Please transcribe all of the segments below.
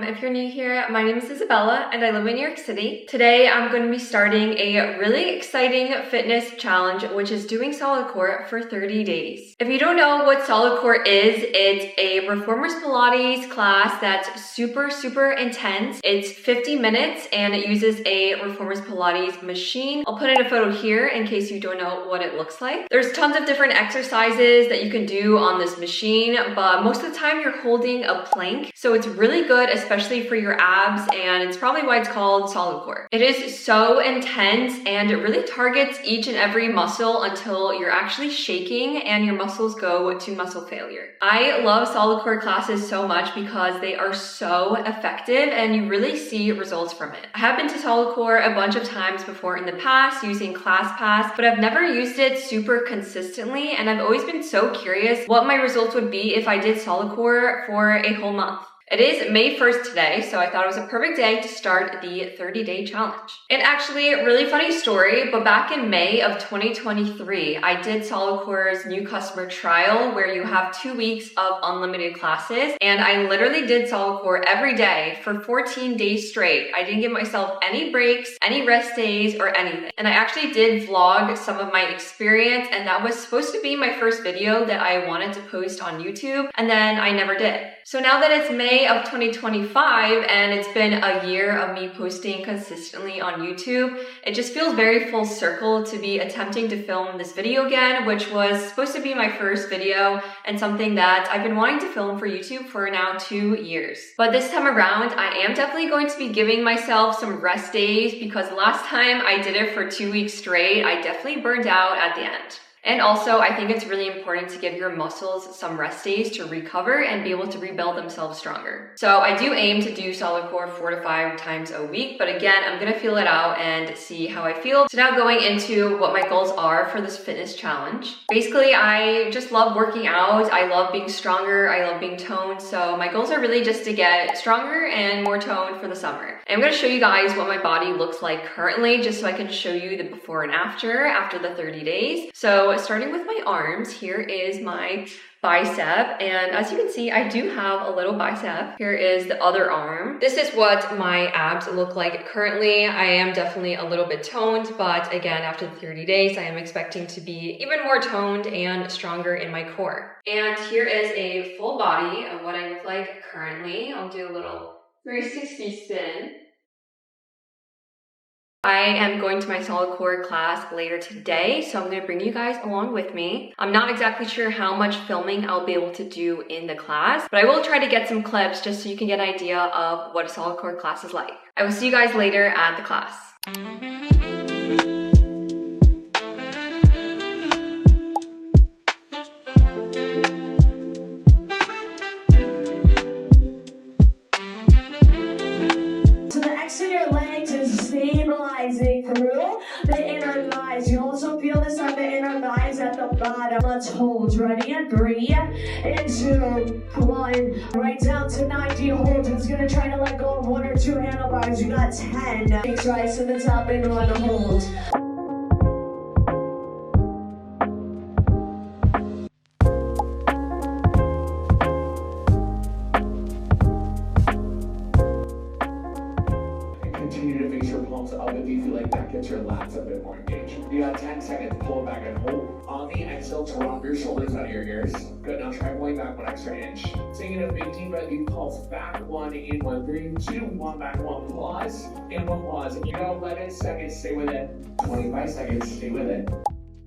If you're new here, my name is Isabella and I live in New York City. Today I'm going to be starting a really exciting fitness challenge, which is doing solidcore for 30 days. If you don't know what solidcore is, it's a reformers Pilates class that's super intense. It's 50 minutes and it uses a reformers Pilates machine. I'll put in a photo here in case you don't know what it looks like. There's tons of different exercises that you can do on this machine, but most of the time you're holding a plank. So it's really good, especially for your abs, and it's probably why it's called solidcore. It is so intense and it really targets each and every muscle until you're actually shaking and your muscles go to muscle failure. I love solidcore classes so much because they are so effective and you really see results from it. I have been to solidcore a bunch of times before in the past using ClassPass, but I've never used it super consistently, and I've always been so curious what my results would be if I did solidcore for a whole month. It is May 1st today, so I thought it was a perfect day to start the 30-day challenge. And actually, a really funny story, but back in May of 2023, I did solidcore's new customer trial where you have 2 weeks of unlimited classes, and I literally did solidcore every day for 14 days straight. I didn't give myself any breaks, any rest days, or anything. And I actually did vlog some of my experience, and that was supposed to be my first video that I wanted to post on YouTube, and then I never did. So now that it's May of 2025 and it's been a year of me posting consistently on YouTube, it just feels very full circle to be attempting to film this video again, which was supposed to be my first video and something that I've been wanting to film for YouTube for now 2 years. But this time around, I am definitely going to be giving myself some rest days because last time I did it for 2 weeks straight, I definitely burned out at the end. And also, I think it's really important to give your muscles some rest days to recover and be able to rebuild themselves stronger. So I do aim to do solidcore 4 to 5 times a week, but again, I'm gonna feel it out and see how I feel. So now going into what my goals are for this fitness challenge. Basically, I just love working out. I love being stronger. I love being toned. So my goals are really just to get stronger and more toned for the summer. And I'm gonna show you guys what my body looks like currently, just so I can show you the before and after the 30 days. So starting with my arms, here is my bicep, and as you can see, I do have a little bicep. Here is the other arm. This is what my abs look like currently. I am definitely a little bit toned, but again, after the 30 days, I am expecting to be even more toned and stronger in my core. And here is a full body of what I look like currently. I'll do a little 360 spin. I am going to my solidcore class later today, so I'm going to bring you guys along with me. I'm not exactly sure how much filming I'll be able to do in the class, but I will try to get some clips just so you can get an idea of what a solidcore class is like. I will see you guys later at the class. Through the inner thighs. You also feel this on the inner thighs at the bottom. Let's hold. Ready? And 3 and 2. 1. Right down to 90. Hold. It's gonna try to let go of 1 or 2 handlebars. You got 10. Rise to the top and on a hold. Continue to face your palms up if you feel like that gets your lats a bit more engaged. You got 10 seconds, pull it back and hold. On the exhale, drop your shoulders out of your ears. Good, now try going back 1 extra inch. Taking a big deep breath, you pulse back 1 in 1, 3, 2, 1, back 1, pause, and 1 pause. You got 11 seconds, stay with it. 25 seconds, stay with it.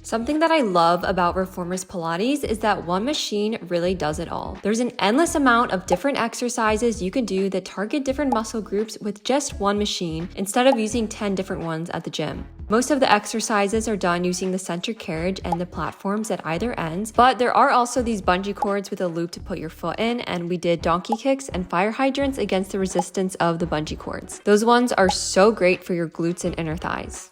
Something that I love about Reformers Pilates is that one machine really does it all. There's an endless amount of different exercises you can do that target different muscle groups with just one machine instead of using 10 different ones at the gym. Most of the exercises are done using the center carriage and the platforms at either ends, but there are also these bungee cords with a loop to put your foot in, and we did donkey kicks and fire hydrants against the resistance of the bungee cords. Those ones are so great for your glutes and inner thighs.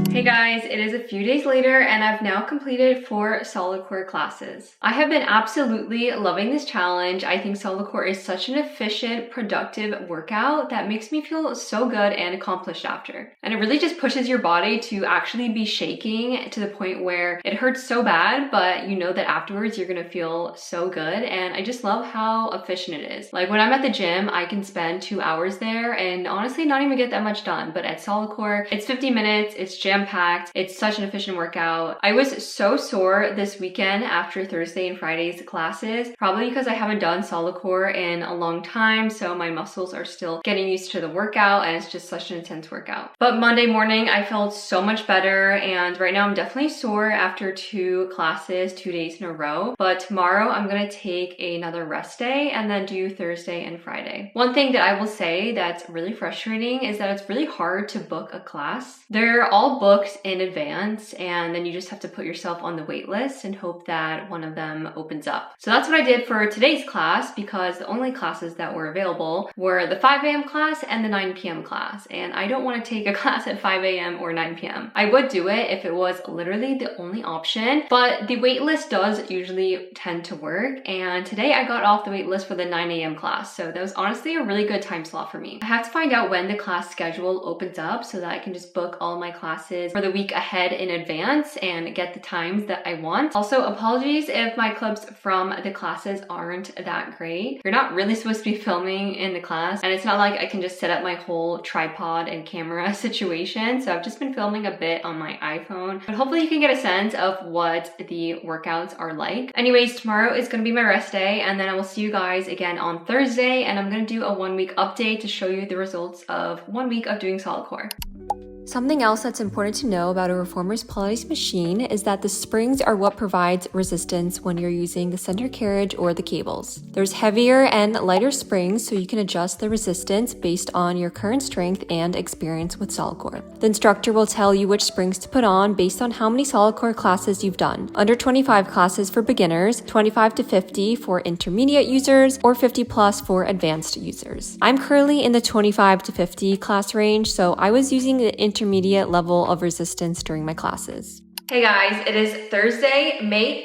Hey guys, it is a few days later and I've now completed 4 solidcore classes. I have been absolutely loving this challenge. I think solidcore is such an efficient, productive workout that makes me feel so good and accomplished after. And it really just pushes your body to actually be shaking to the point where it hurts so bad, but you know that afterwards you're gonna feel so good. And I just love how efficient it is. Like when I'm at the gym, I can spend 2 hours there and honestly not even get that much done. But at solidcore, it's 50 minutes, it's jam-packed, it's such an efficient workout. I was so sore this weekend after Thursday and Friday's classes, probably because I haven't done solidcore in a long time, so my muscles are still getting used to the workout and it's just such an intense workout. But Monday morning, I felt so much better, and right now I'm definitely sore after 2 classes, 2 days in a row. But tomorrow I'm gonna take another rest day and then do Thursday and Friday. One thing that I will say that's really frustrating is that it's really hard to book a class. They're all booked in advance and then you just have to put yourself on the wait list and hope that one of them opens up. So that's what I did for today's class, because the only classes that were available were the 5 a.m. class and the 9 p.m. class. And I don't want to take a class at 5 a.m. or 9 p.m. I would do it if it was literally the only option, but the wait list does usually tend to work. And today I got off the wait list for the 9 a.m. class. So that was honestly a really good time slot for me. I have to find out when the class schedule opens up so that I can just book all my classes for the week ahead in advance and get the times that I want. Also, apologies if my clips from the classes aren't that great. You're not really supposed to be filming in the class, and it's not like I can just set up my whole tripod and camera situation. So I've just been filming a bit on my iPhone, but hopefully you can get a sense of what the workouts are like. Anyways, tomorrow is going to be my rest day, and then I will see you guys again on Thursday, and I'm going to do a 1-week update to show you the results of 1 week of doing solidcore. Something else that's important to know about a reformer's Pilates machine is that the springs are what provides resistance when you're using the center carriage or the cables. There's heavier and lighter springs, so you can adjust the resistance based on your current strength and experience with solidcore. The instructor will tell you which springs to put on based on how many solidcore classes you've done. Under 25 classes for beginners, 25 to 50 for intermediate users, or 50 plus for advanced users. I'm currently in the 25 to 50 class range, so I was using the intermediate level of resistance during my classes. Hey guys, it is Thursday, May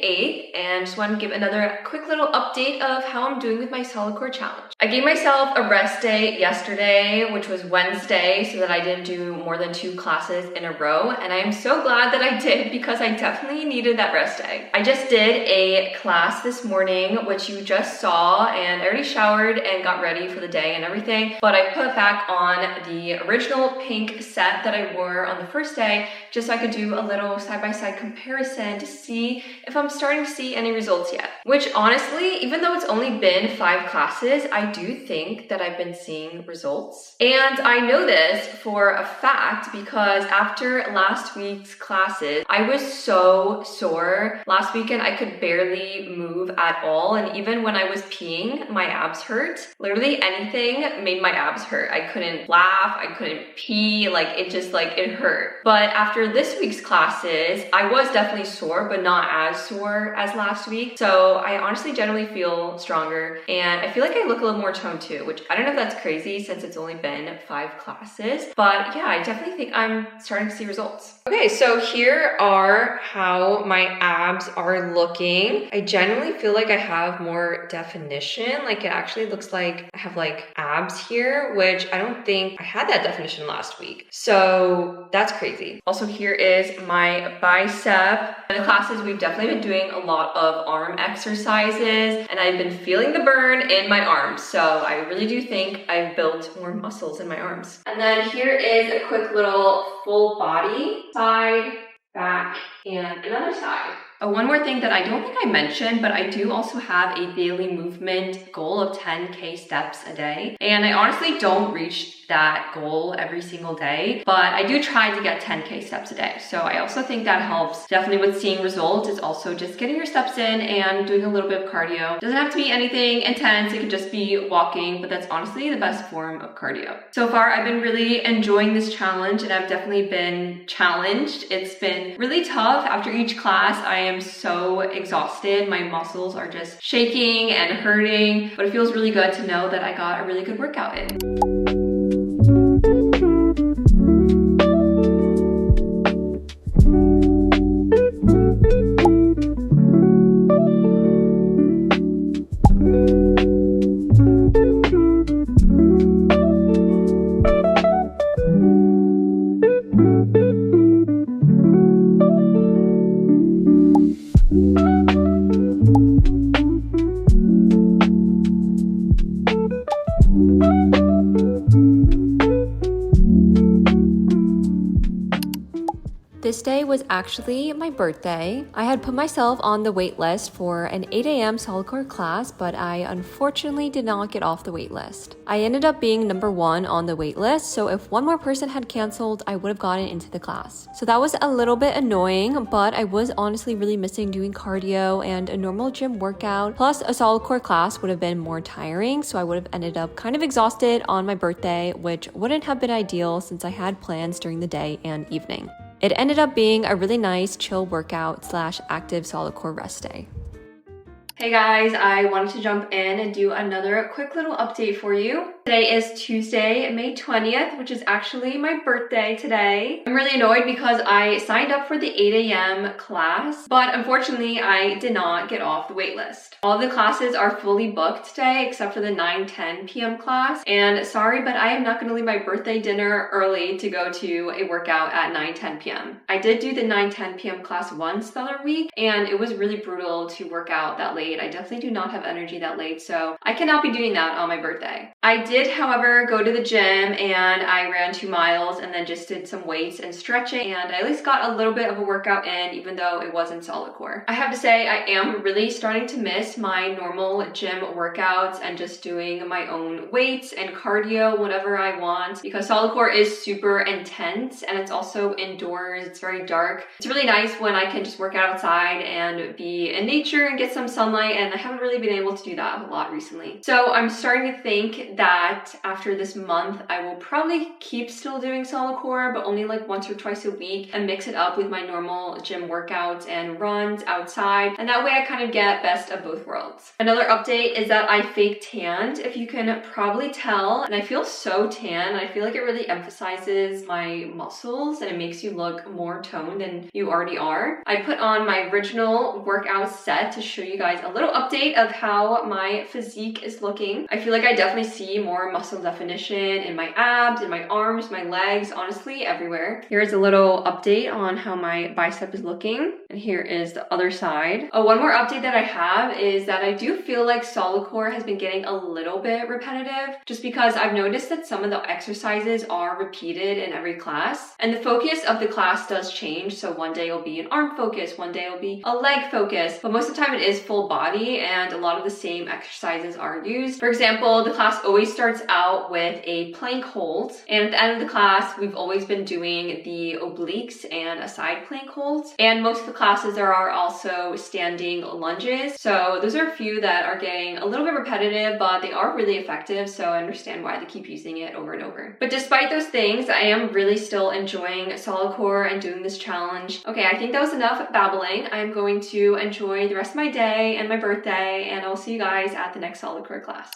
8th, and just want to give another quick little update of how I'm doing with my solidcore challenge. I gave myself a rest day yesterday, which was Wednesday, so that I didn't do more than 2 classes in a row, and I am so glad that I did because I definitely needed that rest day. I just did a class this morning, which you just saw, and I already showered and got ready for the day and everything, but I put back on the original pink set that I wore on the first day, just so I could do a little side-by-side comparison to see if I'm starting to see any results yet. Which honestly, even though it's only been 5 classes, I do think that I've been seeing results. And I know this for a fact because after last week's classes, I was so sore. Last weekend, I could barely move at all. And even when I was peeing, my abs hurt. Literally anything made my abs hurt. I couldn't laugh, I couldn't pee, it hurt. But after this week's classes, I was definitely sore, but not as sore as last week. So I honestly generally feel stronger, and I feel like I look a little more toned too, which I don't know if that's crazy since it's only been 5 classes, but yeah, I definitely think I'm starting to see results. Okay, so here are how my abs are looking. I generally feel like I have more definition. Like it actually looks like I have like abs here, which I don't think I had that definition last week. So that's crazy. Also, here is my bicep. In the classes, we've definitely been doing a lot of arm exercises, and I've been feeling the burn in my arms. So I really do think I've built more muscles in my arms. And then here is a quick little full body, side, back, and another side. One more thing that I don't think I mentioned, but I do also have a daily movement goal of 10K steps a day. And I honestly don't reach that goal every single day, but I do try to get 10K steps a day. So I also think that helps definitely with seeing results. It's also just getting your steps in and doing a little bit of cardio. Doesn't have to be anything intense. It could just be walking, but that's honestly the best form of cardio. So far, I've been really enjoying this challenge, and I've definitely been challenged. It's been really tough. After each class, I am so exhausted. My muscles are just shaking and hurting, but it feels really good to know that I got a really good workout in. This day was actually my birthday. I had put myself on the wait list for an 8 a.m. solidcore class, but I unfortunately did not get off the wait list. I ended up being number 1 on the wait list, so if one more person had canceled, I would have gotten into the class. So that was a little bit annoying, but I was honestly really missing doing cardio and a normal gym workout. Plus, a solidcore class would have been more tiring, so I would have ended up kind of exhausted on my birthday, which wouldn't have been ideal since I had plans during the day and evening. It ended up being a really nice chill workout / active solidcore rest day. Hey guys, I wanted to jump in and do another quick little update for you. Today is Tuesday, May 20th, which is actually my birthday today. I'm really annoyed because I signed up for the 8 a.m. class, but unfortunately I did not get off the wait list. All the classes are fully booked today except for the 9-10 p.m. class, and sorry, but I am not going to leave my birthday dinner early to go to a workout at 9-10 p.m. I did do the 9-10 p.m. class once the other week, and it was really brutal to work out that late. I definitely do not have energy that late, so I cannot be doing that on my birthday. I did, however, go to the gym and I ran 2 miles and then just did some weights and stretching, and I at least got a little bit of a workout in, even though it wasn't solid core. I have to say I am really starting to miss my normal gym workouts and just doing my own weights and cardio whenever I want, because solid core is super intense and it's also indoors. It's very dark. It's really nice when I can just work out outside and be in nature and get some sunlight, and I haven't really been able to do that a lot recently. So I'm starting to think that after this month, I will probably keep still doing solid core, but only like once or twice a week, and mix it up with my normal gym workouts and runs outside. And that way I kind of get best of both worlds. Another update is that I fake tanned, if you can probably tell, and I feel so tan. I feel like it really emphasizes my muscles and it makes you look more toned than you already are. I put on my original workout set to show you guys a little update of how my physique is looking. I feel like I definitely see more muscle definition in my abs, in my arms, my legs, honestly everywhere. Here's a little update on how my bicep is looking, and here is the other side. One more update that I have is that I do feel like solid core has been getting a little bit repetitive, just because I've noticed that some of the exercises are repeated in every class, and the focus of the class does change. So one day it'll be an arm focus, one day it'll be a leg focus, but most of the time it is full body and a lot of the same exercises are used. For example, the class always starts out with a plank hold, and at the end of the class we've always been doing the obliques and a side plank hold, and most of the classes there are also standing lunges. So those are a few that are getting a little bit repetitive, but they are really effective, so I understand why they keep using it over and over. But despite those things, I am really still enjoying solid core and doing this challenge. Okay, I think that was enough babbling. I'm going to enjoy the rest of my day and my birthday, and I'll see you guys at the next solid core class.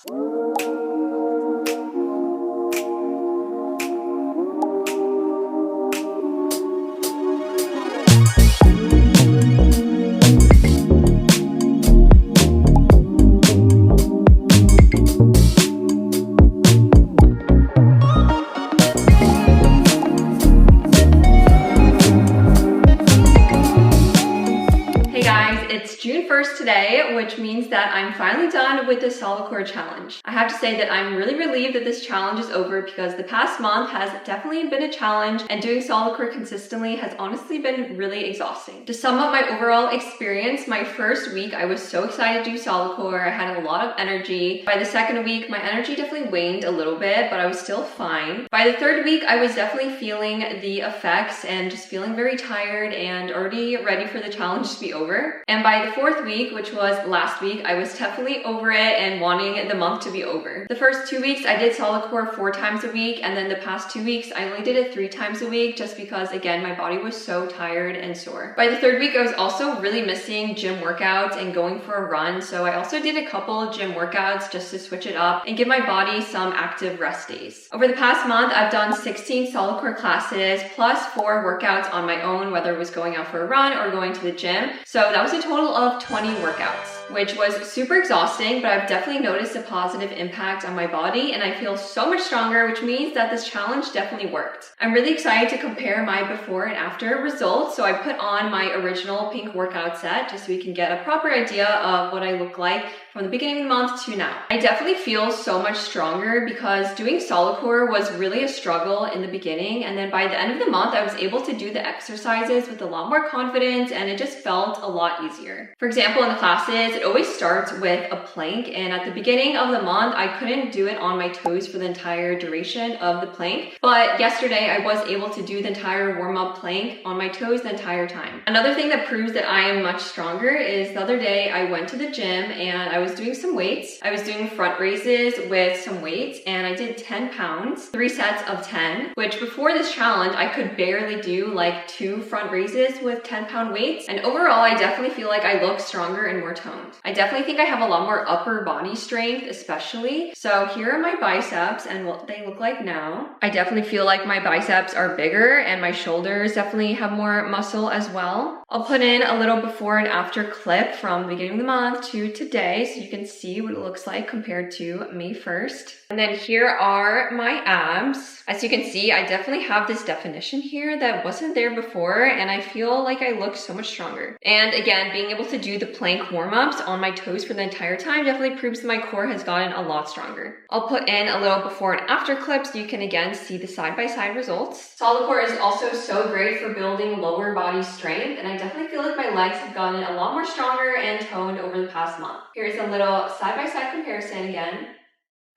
It's June 1st today, which means that I'm finally done with the solid core challenge. I have to say that I'm really relieved that this challenge is over, because the past month has definitely been a challenge, and doing solid core consistently has honestly been really exhausting. To sum up my overall experience, my first week I was so excited to do solid core. I had a lot of energy. By the second week, my energy definitely waned a little bit, but I was still fine. By the third week, I was definitely feeling the effects and just feeling very tired and already ready for the challenge to be over. And by the fourth week, which was last week, I was definitely over it and wanting the month to be over. The first 2 weeks, I did solid core 4 times a week, and then the past 2 weeks, I only did it 3 times a week, just because, again, my body was so tired and sore. By the third week, I was also really missing gym workouts and going for a run, so I also did a couple gym workouts just to switch it up and give my body some active rest days. Over the past month, I've done 16 solid core classes, plus 4 workouts on my own, whether it was going out for a run or going to the gym. So that was a total of 20 workouts. which was super exhausting, but I've definitely noticed a positive impact on my body and I feel so much stronger, which means that this challenge definitely worked. I'm really excited to compare my before and after results, so I put on my original pink workout set just so we can get a proper idea of what I look like from the beginning of the month to now. I definitely feel so much stronger because doing solidcore was really a struggle in the beginning, and then by the end of the month I was able to do the exercises with a lot more confidence and it just felt a lot easier. For example, in the classes, it always starts with a plank, and at the beginning of the month I couldn't do it on my toes for the entire duration of the plank, but yesterday I was able to do the entire warm-up plank on my toes the entire time. Another thing that proves that I am much stronger is the other day I went to the gym and I was doing some weights. I was doing front raises with some weights and I did 10 pounds, 3 sets of 10, which before this challenge I could barely do like 2 front raises with 10-pound weights, and overall I definitely feel like I look stronger and more toned. I definitely think I have a lot more upper body strength especially. So here are my biceps and what they look like now. I definitely feel like my biceps are bigger and my shoulders definitely have more muscle as well. I'll put in a little before and after clip from the beginning of the month to today so you can see what it looks like compared to May 1st. And then here are my abs. As you can see, I definitely have this definition here that wasn't there before, and I feel like I look so much stronger. And again, being able to do the plank warm-ups on my toes for the entire time definitely proves that my core has gotten a lot stronger. I'll put in a little before and after clip so you can again see the side-by-side results. Solidcore is also so great for building lower body strength, and I definitely feel like my legs have gotten a lot more stronger and toned over the past month. Here's a little side-by-side comparison again.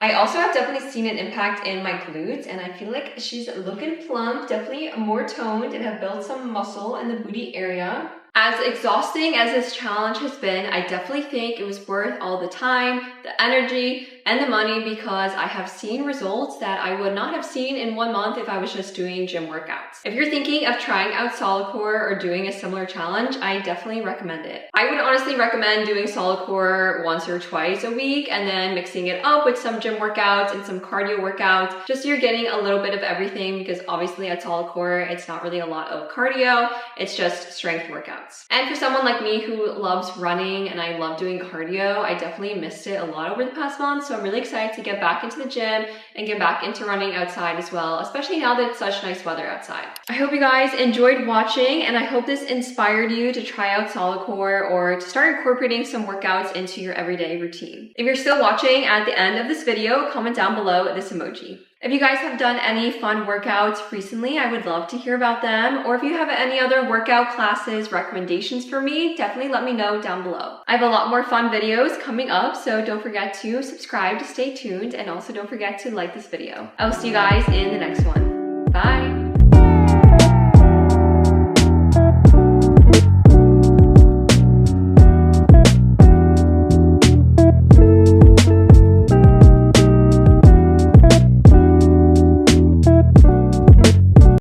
I also have definitely seen an impact in my glutes, and I feel like she's looking plump, definitely more toned, and have built some muscle in the booty area. As exhausting as this challenge has been, I definitely think it was worth all the time, the energy, and the money because I have seen results that I would not have seen in 1 month if I was just doing gym workouts. If you're thinking of trying out solidcore or doing a similar challenge, I definitely recommend it. I would honestly recommend doing solidcore once or twice a week and then mixing it up with some gym workouts and some cardio workouts, just so you're getting a little bit of everything, because obviously at solidcore, it's not really a lot of cardio, it's just strength workouts. And for someone like me who loves running and I love doing cardio, I definitely missed it a lot over the past month, so I'm really excited to get back into the gym and get back into running outside as well, especially now that it's such nice weather outside. I hope you guys enjoyed watching, and I hope this inspired you to try out solidcore or to start incorporating some workouts into your everyday routine. If you're still watching at the end of this video, comment down below this emoji. If you guys have done any fun workouts recently, I would love to hear about them. Or if you have any other workout classes recommendations for me, definitely let me know down below. I have a lot more fun videos coming up, so don't forget to subscribe to stay tuned, and also don't forget to like this video. I will see you guys in the next one. Bye!